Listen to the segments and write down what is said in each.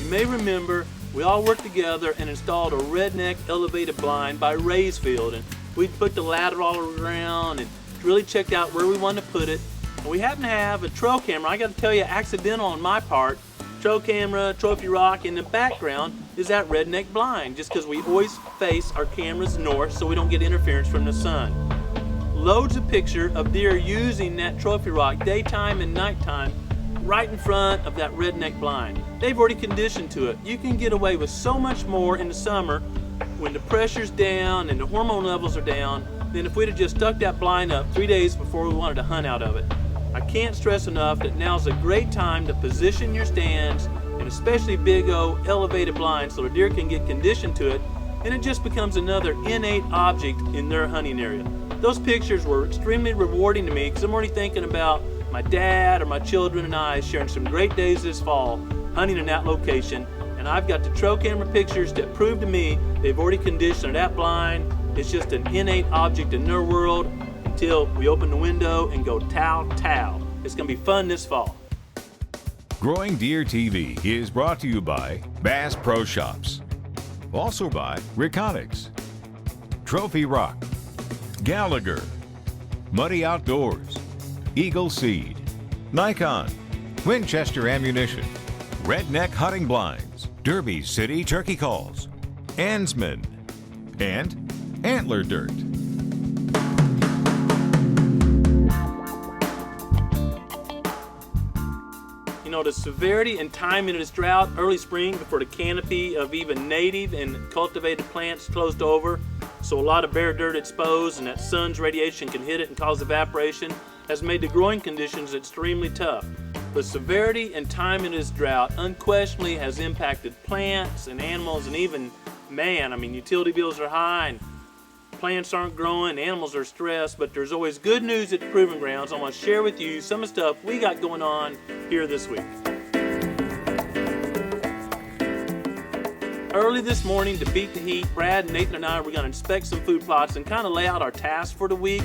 may remember we all worked together and installed a redneck elevated blind by Ray's Field, and we put the ladder all around and really checked out where we wanted to put it. And we happen to have a trail camera. I got to tell you, accidental on my part. Trail camera, trophy rock, in the background is that redneck blind, just because we always face our cameras north so we don't get interference from the sun. Loads of pictures of deer using that trophy rock daytime and nighttime right in front of that redneck blind. They've already conditioned to it. You can get away with so much more in the summer when the pressure's down and the hormone levels are down than if we'd have just stuck that blind up 3 days before we wanted to hunt out of it. I can't stress enough that now's a great time to position your stands, and especially big O elevated blinds, so the deer can get conditioned to it, and it just becomes another innate object in their hunting area. Those pictures were extremely rewarding to me because I'm already thinking about my dad or my children and I sharing some great days this fall hunting in that location, and I've got the trail camera pictures that prove to me they've already conditioned that blind. It's just an innate object in their world until we open the window and go tow. It's going to be fun this fall. Growing Deer TV is brought to you by Bass Pro Shops. Also by Reconics, Trophy Rock, Gallagher, Muddy Outdoors, Eagle Seed, Nikon, Winchester Ammunition, Redneck Hunting Blinds, Derby City Turkey Calls, Ansman, and Antler Dirt. You know, the severity and timing of this drought, early spring before the canopy of even native and cultivated plants closed over, so a lot of bare dirt exposed and that sun's radiation can hit it and cause evaporation, has made the growing conditions extremely tough. The severity and timing of this drought unquestionably has impacted plants and animals and even man. I mean, utility bills are high and plants aren't growing, animals are stressed, but there's always good news at the Proving Grounds. I want to share with you some of the stuff we got going on here this week. Early this morning, to beat the heat, Brad, Nathan, and I were going to inspect some food plots and kind of lay out our tasks for the week.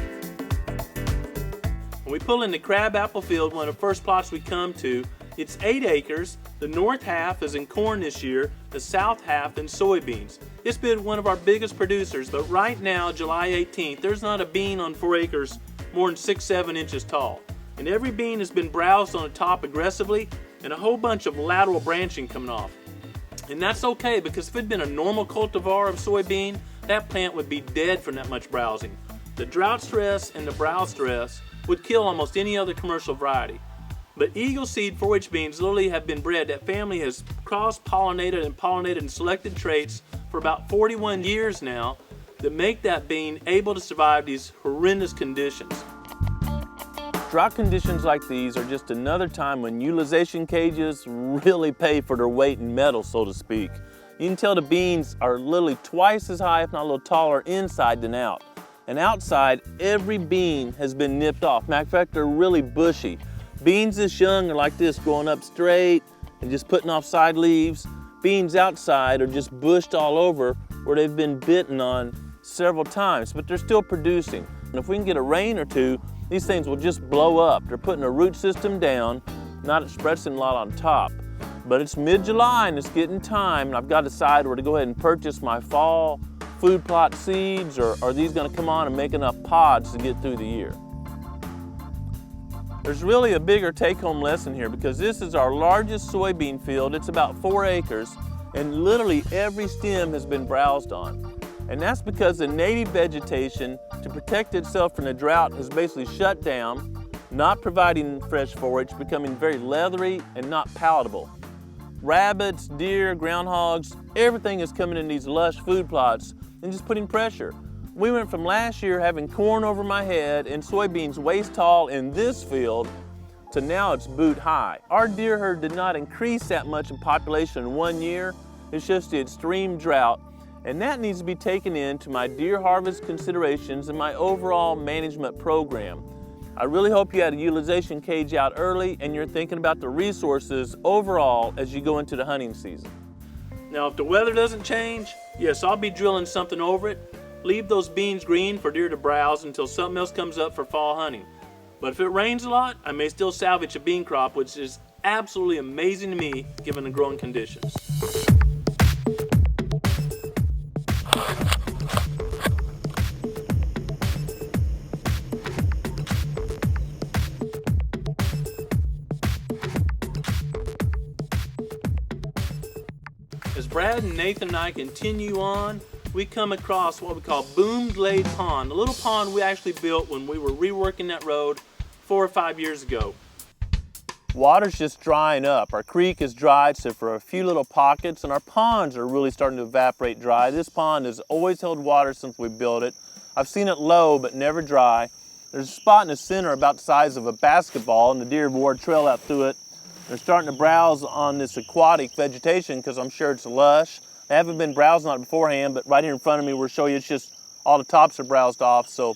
When we pull in the crabapple field, one of the first plots we come to, it's 8 acres. The north half is in corn this year, the south half in soybeans. It's been one of our biggest producers, but right now, July 18th, there's not a bean on 4 acres more than 6-7 inches tall. And every bean has been browsed on the top aggressively and a whole bunch of lateral branching coming off. And that's okay, because if it had been a normal cultivar of soybean, that plant would be dead from that much browsing. The drought stress and the browse stress would kill almost any other commercial variety. But Eagle Seed 4-H beans literally have been bred. That family has cross-pollinated and pollinated and selected traits for about 41 years now that make that bean able to survive these horrendous conditions. Drought conditions like these are just another time when utilization cages really pay for their weight in metal, so to speak. You can tell the beans are literally twice as high, if not a little taller, inside than out. And outside, every bean has been nipped off. Matter of fact, they're really bushy. Beans this young are like this, going up straight and just putting off side leaves. Beans outside are just bushed all over where they've been bitten on several times, but they're still producing. And if we can get a rain or two, these things will just blow up. They're putting a root system down, not expressing a lot on top. But it's mid-July and it's getting time, and I've got to decide where to go ahead and purchase my fall food plot seeds, or are these going to come on and make enough pods to get through the year? There's really a bigger take-home lesson here, because this is our largest soybean field. It's about 4 acres, and literally every stem has been browsed on. And that's because the native vegetation, to protect itself from the drought, has basically shut down, not providing fresh forage, becoming very leathery and not palatable. Rabbits, deer, groundhogs, everything is coming in these lush food plots and just putting pressure. We went from last year having corn over my head and soybeans waist tall in this field to now it's boot high. Our deer herd did not increase that much in population in 1 year. It's just the extreme drought, and that needs to be taken into my deer harvest considerations and my overall management program. I really hope you had a utilization cage out early and you're thinking about the resources overall as you go into the hunting season. Now, if the weather doesn't change, yes, I'll be drilling something over it. Leave those beans green for deer to browse until something else comes up for fall hunting. But if it rains a lot, I may still salvage a bean crop, which is absolutely amazing to me given the growing conditions. As Brad and Nathan and I continue on, we come across what we call Boom Glade Pond, a little pond we actually built when we were reworking that road 4 or 5 years ago. Water's just drying up. Our creek is dry except for a few little pockets, and our ponds are really starting to evaporate dry. This pond has always held water since we built it. I've seen it low but never dry. There's a spot in the center about the size of a basketball, and the deer have wore a trail out through it. They're starting to browse on this aquatic vegetation because I'm sure it's lush. They haven't been browsing on it beforehand, but right here in front of me we'll show you it's just all the tops are browsed off. So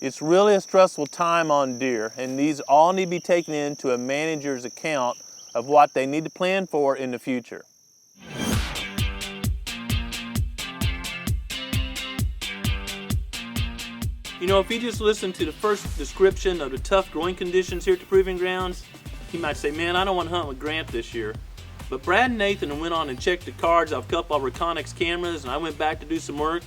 it's really a stressful time on deer, and these all need to be taken into a manager's account of what they need to plan for in the future. You know, if you just listen to the first description of the tough growing conditions here at the Proving Grounds, you might say, man, I don't want to hunt with Grant this year. But Brad and Nathan went on and checked the cards off a couple of Reconyx cameras, and I went back to do some work.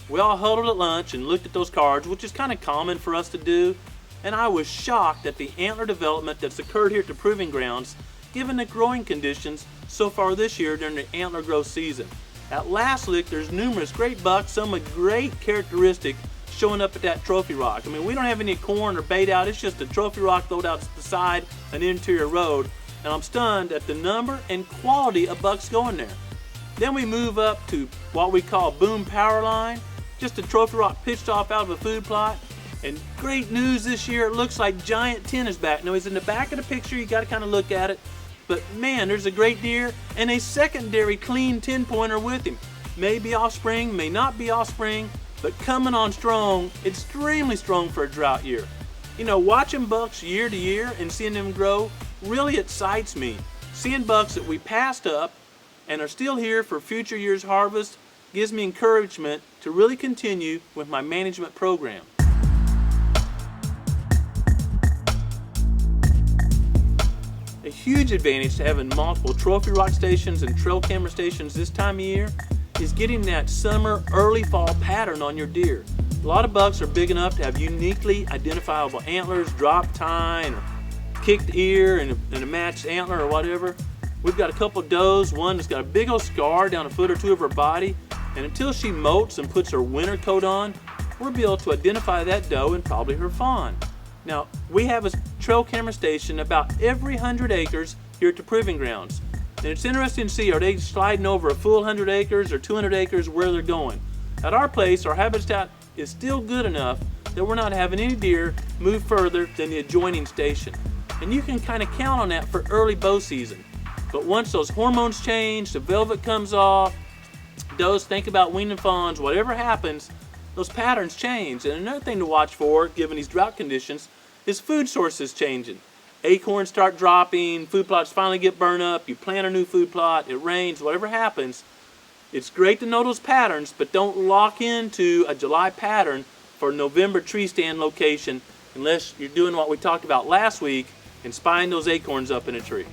We all huddled at lunch and looked at those cards, which is kind of common for us to do, and I was shocked at the antler development that's occurred here at the Proving Grounds, given the growing conditions so far this year during the antler growth season. At last lick, there's numerous great bucks, some with great characteristic showing up at that trophy rock. I mean, we don't have any corn or bait out, it's just a trophy rock throwed out to the side, an interior road, and I'm stunned at the number and quality of bucks going there. Then we move up to what we call Boom Power Line, just a trophy rock pitched off out of a food plot. And great news this year, it looks like Giant 10 is back. Now he's in the back of the picture, you got to kind of look at it, but man, there's a great deer and a secondary clean 10-pointer with him. May be offspring, may not be offspring, but coming on strong, extremely strong for a drought year. You know, watching bucks year to year and seeing them grow really excites me. Seeing bucks that we passed up and are still here for future years' harvest gives me encouragement to really continue with my management program. A huge advantage to having multiple trophy rock stations and trail camera stations this time of year is getting that summer, early fall pattern on your deer. A lot of bucks are big enough to have uniquely identifiable antlers, drop tine, or kicked ear and a matched antler or whatever. We've got a couple does, one that's got a big old scar down a foot or two of her body, and until she molts and puts her winter coat on, we'll be able to identify that doe and probably her fawn. Now, we have a trail camera station about every 100 acres here at the Proving Grounds. And it's interesting to see, are they sliding over a full 100 acres or 200 acres where they're going? At our place, our habitat is still good enough that we're not having any deer move further than the adjoining station. And you can kind of count on that for early bow season. But once those hormones change, the velvet comes off, does think about weaning fawns, whatever happens, those patterns change. And another thing to watch for, given these drought conditions, is food sources changing. Acorns start dropping, food plots finally get burned up, you plant a new food plot, it rains, whatever happens. It's great to know those patterns, but don't lock into a July pattern for November tree stand location unless you're doing what we talked about last week and spying those acorns up in a tree.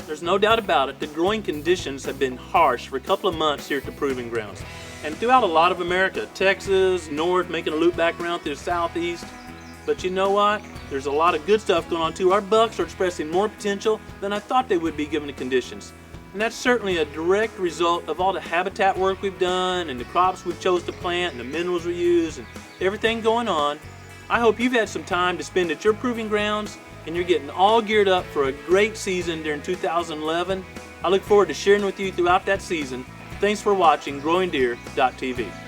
There's no doubt about it, the growing conditions have been harsh for a couple of months here at the Proving Grounds. And throughout a lot of America, Texas, north, making a loop back around through the southeast. But you know what? There's a lot of good stuff going on too. Our bucks are expressing more potential than I thought they would be given the conditions. And that's certainly a direct result of all the habitat work we've done and the crops we've chose to plant and the minerals we use and everything going on. I hope you've had some time to spend at your Proving Grounds and you're getting all geared up for a great season during 2011. I look forward to sharing with you throughout that season. Thanks for watching GrowingDeer.tv.